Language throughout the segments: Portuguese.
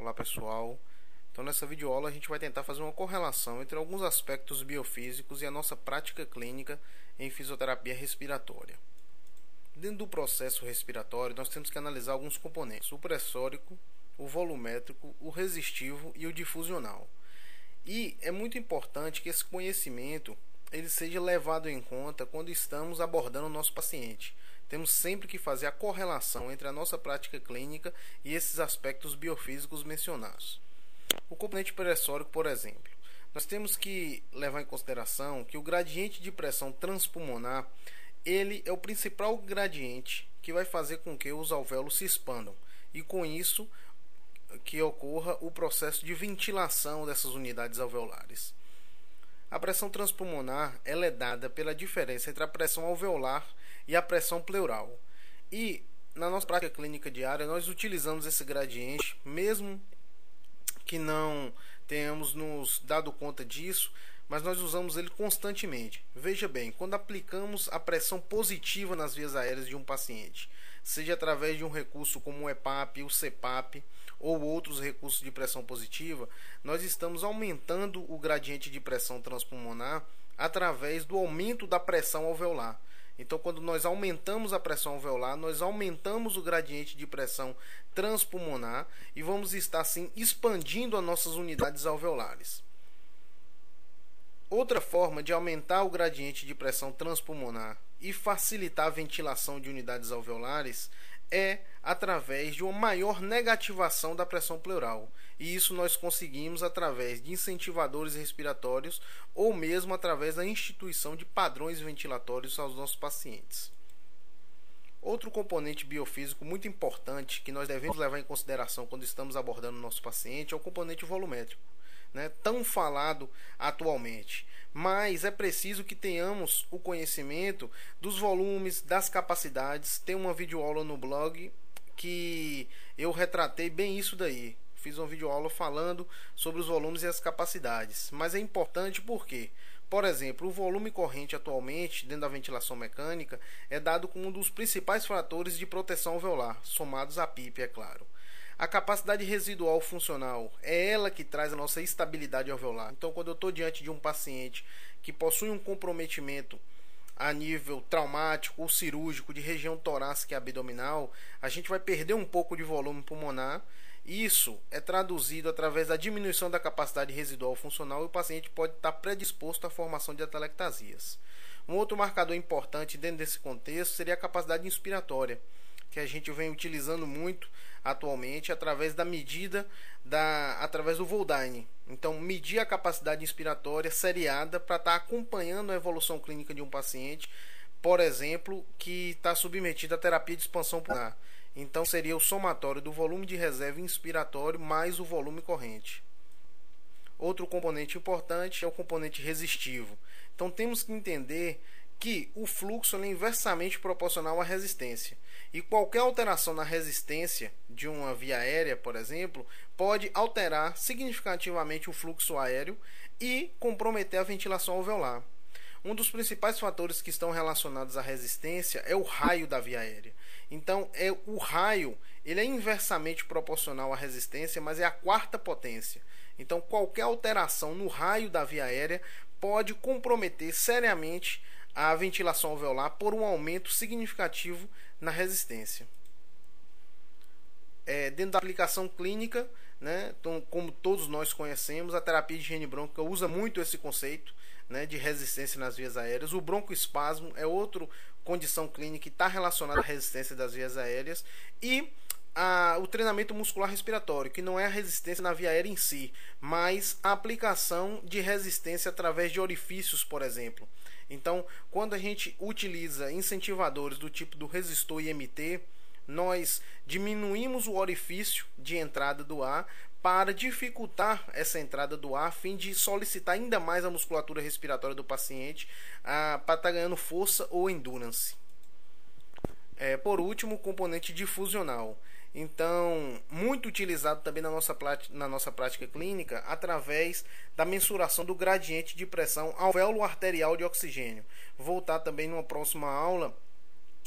Olá pessoal, então nessa videoaula a gente vai tentar fazer uma correlação entre alguns aspectos biofísicos e a nossa prática clínica em fisioterapia respiratória. Dentro do processo respiratório nós temos que analisar alguns componentes: o pressórico, o volumétrico, o resistivo e o difusional. E é muito importante que esse conhecimento ele seja levado em conta quando estamos abordando o nosso paciente. Temos sempre que fazer a correlação entre a nossa prática clínica e esses aspectos biofísicos mencionados. O componente pressórico, por exemplo, nós temos que levar em consideração que o gradiente de pressão transpulmonar ele é o principal gradiente que vai fazer com que os alvéolos se expandam e com isso que ocorra o processo de ventilação dessas unidades alveolares. A pressão transpulmonar ela é dada pela diferença entre a pressão alveolar e a pressão pleural. E na nossa prática clínica diária nós utilizamos esse gradiente, mesmo que não tenhamos nos dado conta disso, mas nós usamos ele constantemente. Veja bem, quando aplicamos a pressão positiva nas vias aéreas de um paciente, seja através de um recurso como o EPAP, o CPAP ou outros recursos de pressão positiva, nós estamos aumentando o gradiente de pressão transpulmonar através do aumento da pressão alveolar. Então, quando nós aumentamos a pressão alveolar, nós aumentamos o gradiente de pressão transpulmonar e vamos estar assim expandindo as nossas unidades alveolares. Outra forma de aumentar o gradiente de pressão transpulmonar e facilitar a ventilação de unidades alveolares é através de uma maior negativação da pressão pleural. E isso nós conseguimos através de incentivadores respiratórios ou mesmo através da instituição de padrões ventilatórios aos nossos pacientes. Outro componente biofísico muito importante que nós devemos levar em consideração quando estamos abordando o nosso paciente é o componente volumétrico, tão falado atualmente, mas é preciso que tenhamos o conhecimento dos volumes, das capacidades. Tem uma videoaula no blog que eu retratei bem isso daí. Fiz uma videoaula falando sobre os volumes e as capacidades, mas é importante porque, por exemplo, o volume corrente atualmente dentro da ventilação mecânica é dado como um dos principais fatores de proteção alveolar, somados à PIP, é claro. A capacidade residual funcional é ela que traz a nossa estabilidade alveolar. Então, quando eu estou diante de um paciente que possui um comprometimento a nível traumático ou cirúrgico de região torácica e abdominal, a gente vai perder um pouco de volume pulmonar. Isso é traduzido através da diminuição da capacidade residual funcional e o paciente pode estar predisposto à formação de atelectasias. Um outro marcador importante dentro desse contexto seria a capacidade inspiratória, que a gente vem utilizando muito atualmente através da medida através do Voldine. Então, medir a capacidade inspiratória seriada para estar acompanhando a evolução clínica de um paciente, por exemplo, que está submetido à terapia de expansão pulmonar. Então, seria o somatório do volume de reserva inspiratório mais o volume corrente. Outro componente importante é o componente resistivo. Então, temos que entender que o fluxo é inversamente proporcional à resistência. E qualquer alteração na resistência de uma via aérea, por exemplo, pode alterar significativamente o fluxo aéreo e comprometer a ventilação alveolar. Um dos principais fatores que estão relacionados à resistência é o raio da via aérea. Então, o raio ele é inversamente proporcional à resistência, mas é a quarta potência. Então, qualquer alteração no raio da via aérea pode comprometer seriamente a ventilação alveolar por um aumento significativo na resistência. Dentro da aplicação clínica, então, como todos nós conhecemos, a terapia de higiene brônquica usa muito esse conceito de resistência nas vias aéreas. O broncoespasmo é outra condição clínica que está relacionada à resistência das vias aéreas. E o treinamento muscular respiratório, que não é a resistência na via aérea em si, mas a aplicação de resistência através de orifícios, por exemplo. Então, quando a gente utiliza incentivadores do tipo do resistor IMT, nós diminuímos o orifício de entrada do ar para dificultar essa entrada do ar, a fim de solicitar ainda mais a musculatura respiratória do paciente para estar ganhando força ou endurance. Por último, o componente difusional. Então, muito utilizado também na nossa prática clínica através da mensuração do gradiente de pressão alvéolo-arterial de oxigênio. Vou voltar também numa próxima aula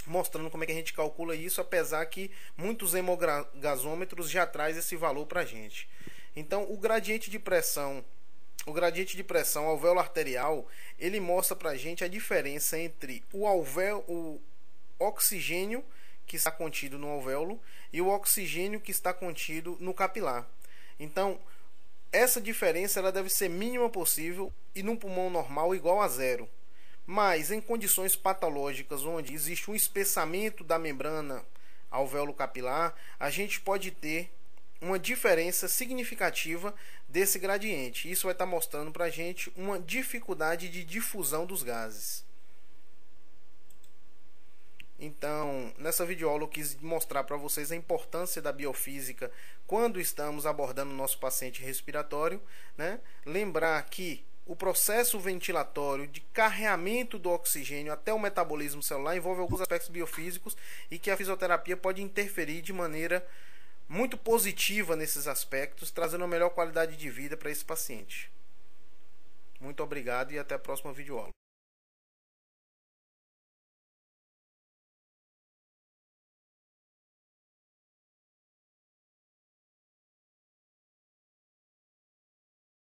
mostrando como é que a gente calcula isso, apesar que muitos hemogasômetros já traz esse valor para a gente. Então, o gradiente de pressão alvéolo arterial, ele mostra para a gente a diferença entre o oxigênio que está contido no alvéolo e o oxigênio que está contido no capilar. Então, essa diferença ela deve ser mínima possível e num pulmão normal igual a zero. Mas em condições patológicas onde existe um espessamento da membrana alvéolo capilar, a gente pode ter uma diferença significativa desse gradiente. Isso vai estar mostrando para a gente uma dificuldade de difusão dos gases. Então, nessa videoaula eu quis mostrar para vocês a importância da biofísica quando estamos abordando o nosso paciente respiratório, né? Lembrar que o processo ventilatório de carreamento do oxigênio até o metabolismo celular envolve alguns aspectos biofísicos e que a fisioterapia pode interferir de maneira muito positiva nesses aspectos, trazendo uma melhor qualidade de vida para esse paciente. Muito obrigado e até a próxima videoaula.